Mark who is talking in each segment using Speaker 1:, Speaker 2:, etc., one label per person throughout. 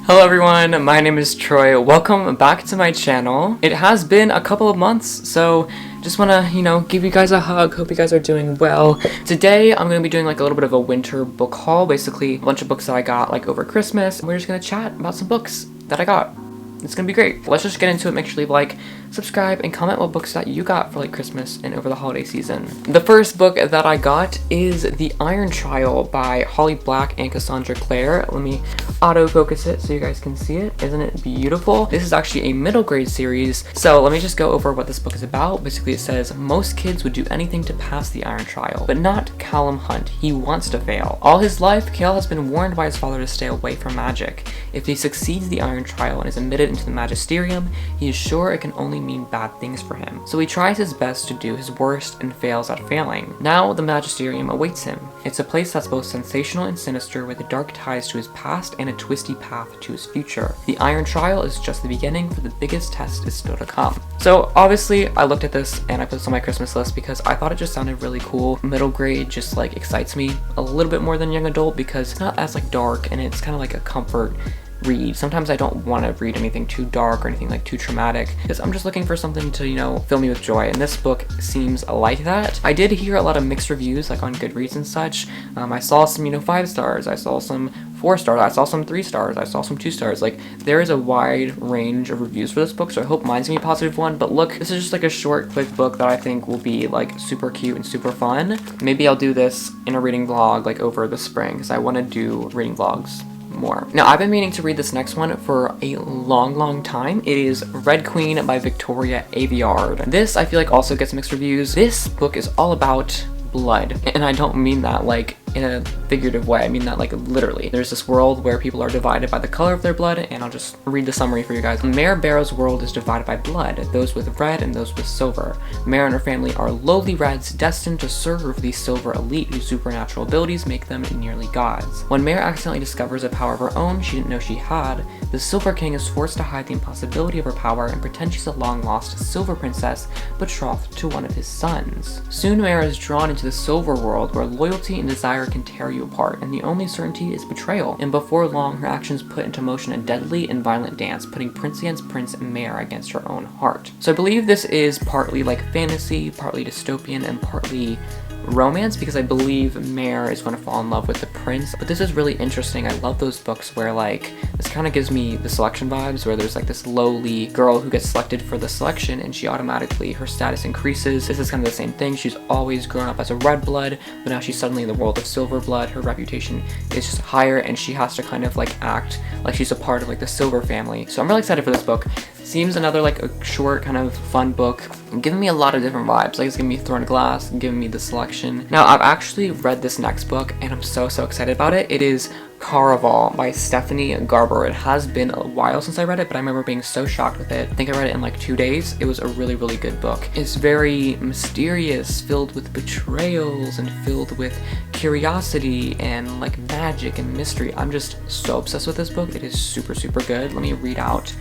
Speaker 1: Hello everyone, my name is Troy. Welcome back to my channel. It has been a couple of months, so just want to, give you guys a hug. Hope you guys are doing well. Today, I'm going to be doing like a little bit of a winter book haul, basically a bunch of books that I got like over Christmas. And we're just going to chat about some books that I got. It's gonna be great. Let's just get into it. Make sure you leave a like, subscribe, and comment what books that you got for like Christmas and over the holiday season. The first book that I got is The Iron Trial by Holly Black and Cassandra Clare. Let me autofocus it so you guys can see it. Isn't it beautiful? This is actually a middle grade series, so let me just go over what this book is about. Basically, it says, most kids would do anything to pass the Iron Trial, but not Callum Hunt. He wants to fail. All his life, Cale has been warned by his father to stay away from magic. If he succeeds the Iron Trial and is admitted into the Magisterium, he is sure it can only mean bad things for him. So he tries his best to do his worst and fails at failing. Now the Magisterium awaits him. It's a place that's both sensational and sinister, with dark ties to his past and a twisty path to his future. The Iron Trial is just the beginning, for the biggest test is still to come. So obviously I looked at this and I put this on my Christmas list because I thought it just sounded really cool. Middle grade just like excites me a little bit more than young adult because it's not as like dark and it's kind of like a comfort read. Sometimes I don't want to read anything too dark or anything like too traumatic because I'm just looking for something to, fill me with joy, and this book seems like that. I did hear a lot of mixed reviews like on Goodreads and such. I saw some 5 stars, I saw some 4 stars, I saw some 3 stars, I saw some 2 stars. Like, there is a wide range of reviews for this book, so I hope mine's gonna be a positive one. But look, this is just like a short, quick book that I think will be like super cute and super fun. Maybe I'll do this in a reading vlog like over the spring because I want to do reading vlogs more. Now, I've been meaning to read this next one for a long time. It is Red Queen by Victoria Aveyard. This, I feel like, also gets mixed reviews. This book is all about blood, and I don't mean that like in a figurative way. I mean that like literally. There's this world where people are divided by the color of their blood, and I'll just read the summary for you guys. Mare Barrow's world is divided by blood, those with red and those with silver. Mare and her family are lowly reds destined to serve the silver elite whose supernatural abilities make them nearly gods. When Mare accidentally discovers a power of her own she didn't know she had, the Silver King is forced to hide the impossibility of her power and pretend she's a long-lost silver princess betrothed to one of his sons. Soon Mare is drawn into the silver world where loyalty and desire can tear you apart, and the only certainty is betrayal. And before long, her actions put into motion a deadly and violent dance, putting prince against prince and Mare against her own heart. So I believe this is partly like fantasy, partly dystopian, and partly romance, because I believe Mare is going to fall in love with the prince. But this is really interesting. I love those books where like this kind of gives me the Selection vibes, where there's like this lowly girl who gets selected for the selection and she automatically, her status increases. This is kind of the same thing. She's always grown up as a red blood, but now she's suddenly in the world of silver blood. Her reputation is just higher and she has to kind of like act like she's a part of like the silver family. So I'm really excited for this book. Seems another like a short kind of fun book, giving me a lot of different vibes. Like it's giving me Throne of Glass, giving me the Selection. Now I've actually read this next book and I'm so excited about it. It is Caraval by Stephanie Garber. It has been a while since I read it, but I remember being so shocked with it. I think I read it in like 2 days. It was a really good book. It's very mysterious, filled with betrayals and filled with curiosity and like magic and mystery. I'm just so obsessed with this book. It is super good. Let me read out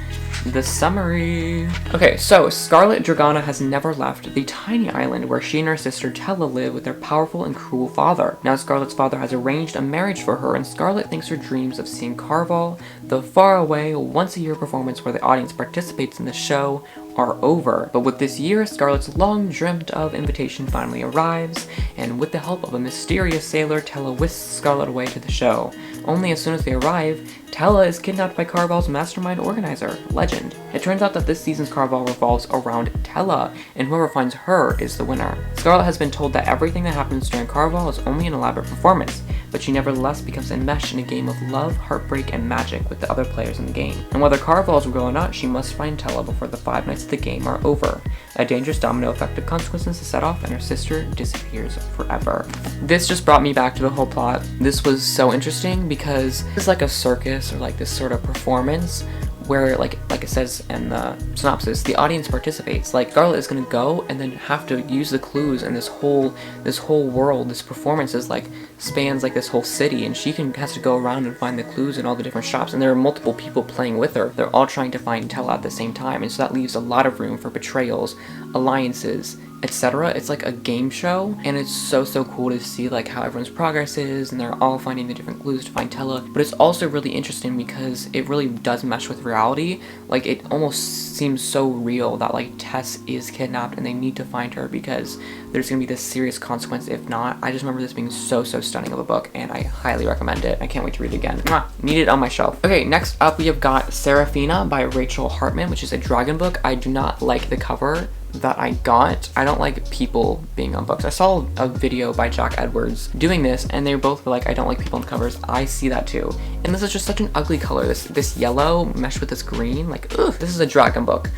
Speaker 1: the summary. Okay, so Scarlet Dragana has never left the tiny island where she and her sister Tella live with their powerful and cruel father. Now Scarlet's father has arranged a marriage for her, and Scarlet thinks her dreams of seeing Caraval, the faraway, once-a-year performance where the audience participates in the show, are over. But with this year, Scarlet's long dreamt of invitation finally arrives, and with the help of a mysterious sailor, Tella whisks Scarlet away to the show. Only as soon as they arrive, Tella is kidnapped by Caraval's mastermind organizer, Legend. It turns out that this season's Caraval revolves around Tella, and whoever finds her is the winner. Scarlet has been told that everything that happens during Caraval is only an elaborate performance, but she nevertheless becomes enmeshed in a game of love, heartbreak, and magic with the other players in the game. And whether Caraval is real or not, she must find Tella before the 5 nights of the game are over. A dangerous domino effect of consequences is set off, and her sister disappears forever. This just brought me back to the whole plot. This was so interesting because it's like a circus or like this sort of performance where like it says in the synopsis, the audience participates. Like Scarlet is gonna go and then have to use the clues, and this whole world, this performance is like spans like this whole city, and she has to go around and find the clues in all the different shops, and there are multiple people playing with her. They're all trying to find Tella at the same time, and so that leaves a lot of room for betrayals, alliances, etc. It's like a game show, and it's so cool to see like how everyone's progress is, and they're all finding the different clues to find Tella. But it's also really interesting because it really does mesh with reality. Like, it almost seems so real that like Tess is kidnapped and they need to find her because there's gonna be this serious consequence if not. I just remember this being so stunning of a book, and I highly recommend it. I can't wait to read it again. Need it on my shelf. Okay, next up we have got Seraphina by Rachel Hartman, which is a dragon book. I do not like the cover that I got. I don't like people being on books. I saw a video by Jack Edwards doing this, and they both were like, I don't like people on covers. I see that too. And this is just such an ugly color. This yellow meshed with this green, like, ugh, this is a dragon book.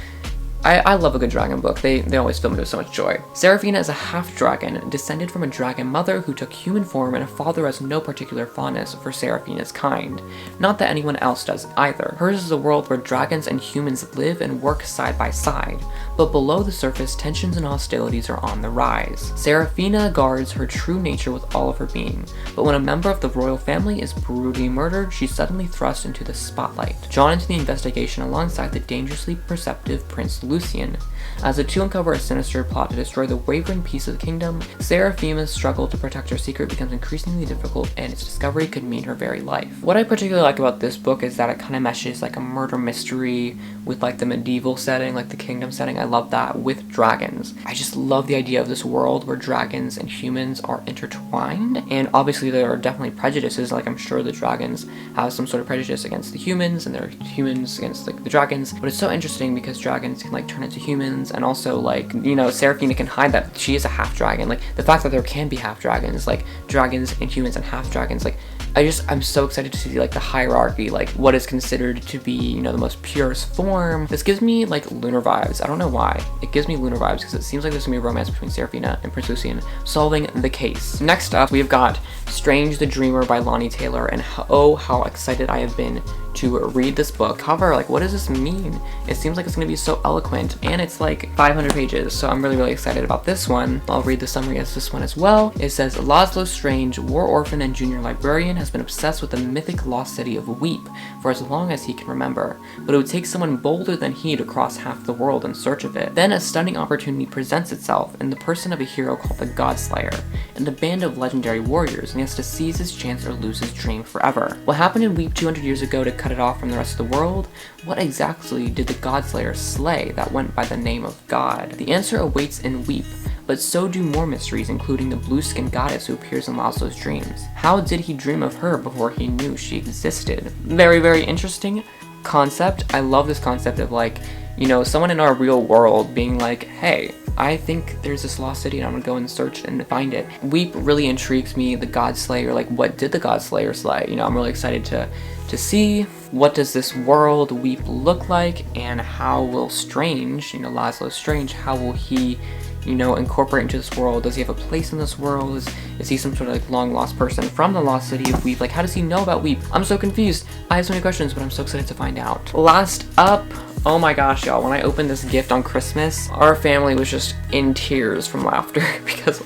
Speaker 1: I love a good dragon book. They always fill me with so much joy. Seraphina is a half-dragon, descended from a dragon mother who took human form, and a father who has no particular fondness for Seraphina's kind. Not that anyone else does either. Hers is a world where dragons and humans live and work side by side, but below the surface, tensions and hostilities are on the rise. Seraphina guards her true nature with all of her being, but when a member of the royal family is brutally murdered, she's suddenly thrust into the spotlight, drawn into the investigation alongside the dangerously perceptive Prince Lucian. As the two uncover a sinister plot to destroy the wavering peace of the kingdom, Seraphina's struggle to protect her secret becomes increasingly difficult, and its discovery could mean her very life. What I particularly like about this book is that it kind of meshes like a murder mystery with like the medieval setting, like the kingdom setting. I love that, with dragons. I just love the idea of this world where dragons and humans are intertwined, and obviously there are definitely prejudices. Like, I'm sure the dragons have some sort of prejudice against the humans, and there are humans against like the dragons, but it's so interesting because dragons can like turn into humans, and also like, you know, Seraphina can hide that she is a half dragon. Like, the fact that there can be half dragons, like dragons and humans and half dragons, like I'm so excited to see like the hierarchy, like what is considered to be, you know, the most purest form. This gives me like Lunar vibes. I don't know why. It gives me Lunar vibes because it seems like there's gonna be a romance between Seraphina and Prince Lucian solving the case. Next up, we've got Strange the Dreamer by Lonnie Taylor, and oh, how excited I have been to read this book. Cover, like, what does this mean? It seems like it's gonna be so eloquent, and it's like 500 pages, so I'm really excited about this one. I'll read the summary as this one as well. It says, Laszlo Strange, war orphan and junior librarian, has been obsessed with the mythic lost city of Weep for as long as he can remember, but it would take someone bolder than he to cross half the world in search of it. Then a stunning opportunity presents itself in the person of a hero called the Godslayer, and a band of legendary warriors, and he has to seize his chance or lose his dream forever. What happened in Weep 200 years ago to cut it off from the rest of the world? What exactly did the Godslayer slay that went by the name of God? The answer awaits in Weep, but so do more mysteries, including the blue-skinned goddess who appears in Laszlo's dreams. How did he dream of her before he knew she existed? Very interesting concept. I love this concept of, like, you know, someone in our real world being like, hey, I think there's this lost city and I'm gonna go and search and find it. Weep really intrigues me, the Godslayer, like what did the Godslayer slay? You know, I'm really excited to see what does this world Weep look like, and how will Strange, you know, Laszlo Strange, how will he, you know, incorporate into this world? Does he have a place in this world? Is he some sort of like long lost person from the lost city of Weep? Like, how does he know about Weep? I'm so confused. I have so many questions, but I'm so excited to find out. Last up, oh my gosh, y'all, when I opened this gift on Christmas, our family was just in tears from laughter because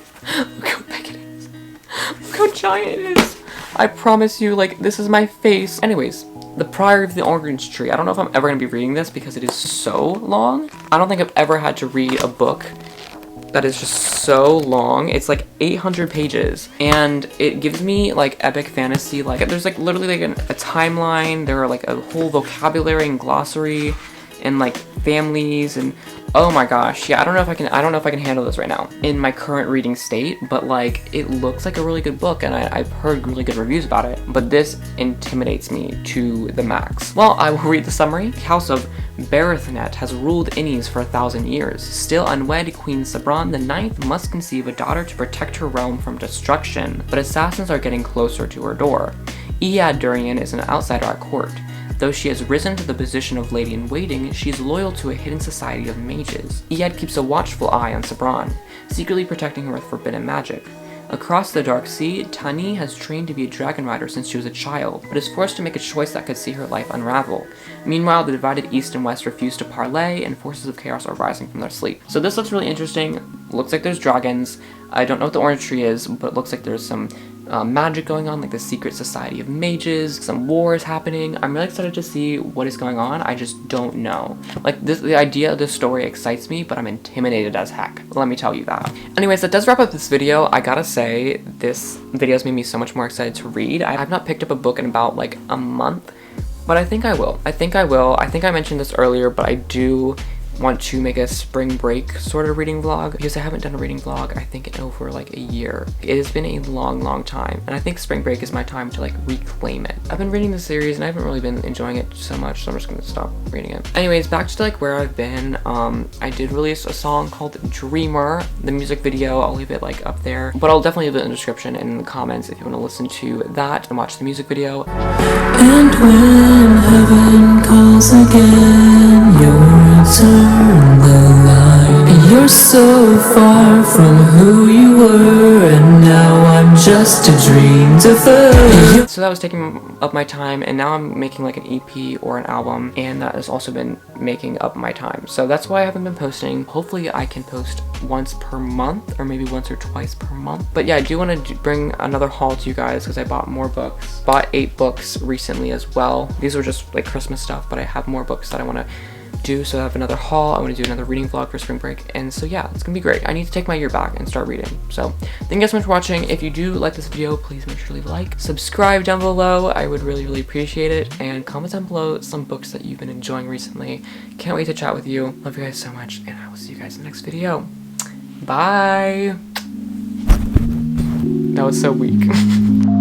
Speaker 1: look how big it is. Look how giant it is. I promise you, like, this is my face. Anyways, The Priory of the Orange Tree. I don't know if I'm ever going to be reading this because it is so long. I don't think I've ever had to read a book that is just so long. It's like 800 pages, and it gives me like epic fantasy. Like, there's like literally like a timeline. There are like a whole vocabulary and glossary, and like families, and oh my gosh, yeah, I don't know if I can handle this right now in my current reading state, but like, it looks like a really good book, and I've heard really good reviews about it, but this intimidates me to the max. Well, I will read the summary. The House of Berethnet has ruled Innis for 1,000 years. Still unwed, Queen Sabran IX must conceive a daughter to protect her realm from destruction, but assassins are getting closer to her door. Iad Durian is an outsider at court. Though she has risen to the position of lady-in-waiting, she is loyal to a hidden society of mages. Iad keeps a watchful eye on Sabran, secretly protecting her with forbidden magic. Across the Dark Sea, Tani has trained to be a dragon rider since she was a child, but is forced to make a choice that could see her life unravel. Meanwhile, the divided East and West refuse to parley, and forces of chaos are rising from their sleep. So this looks really interesting. Looks like there's dragons. I don't know what the orange tree is, but it looks like there's some magic going on, like the secret society of mages, some wars happening. I'm really excited to see what is going on. I just don't know. Like, the idea of this story excites me, but I'm intimidated as heck. Let me tell you that. Anyways, that does wrap up this video. I gotta say, this video has made me so much more excited to read. I've not picked up a book in about like a month, but I think I will. I think I mentioned this earlier, but I do want to make a spring break sort of reading vlog, because I haven't done a reading vlog I think in over like a year. It has been a long time, and I think spring break is my time to like reclaim it. I've been reading the series and I haven't really been enjoying it so much, so I'm just gonna stop reading it. Anyways, back to like where I've been. I did release a song called Dreamer. The music video, I'll leave it like up there, but I'll definitely leave it in the description and in the comments if you want to listen to that and watch the music video.
Speaker 2: And when heaven calls again, you'll return the line. You're so far from who you were, and now I'm just a dream deferred.
Speaker 1: So that was taking up my time, and now I'm making like an EP or an album, and that has also been making up my time. So that's why I haven't been posting. Hopefully I can post once per month, or maybe once or twice per month. But yeah, I do want to bring another haul to you guys, because I bought more books. Bought 8 books recently as well. These were just like Christmas stuff, but I have more books that I want to do. So I have another haul. I want to do another reading vlog for spring break, and so yeah, it's gonna be great. I need to take my year back and start reading. So thank you guys so much for watching. If you do like this video, please make sure to leave a like, subscribe down below, I would really appreciate it, and comment down below some books that you've been enjoying recently. Can't wait to chat with you. Love you guys so much, and I will see you guys in the next video. Bye. That was so weak.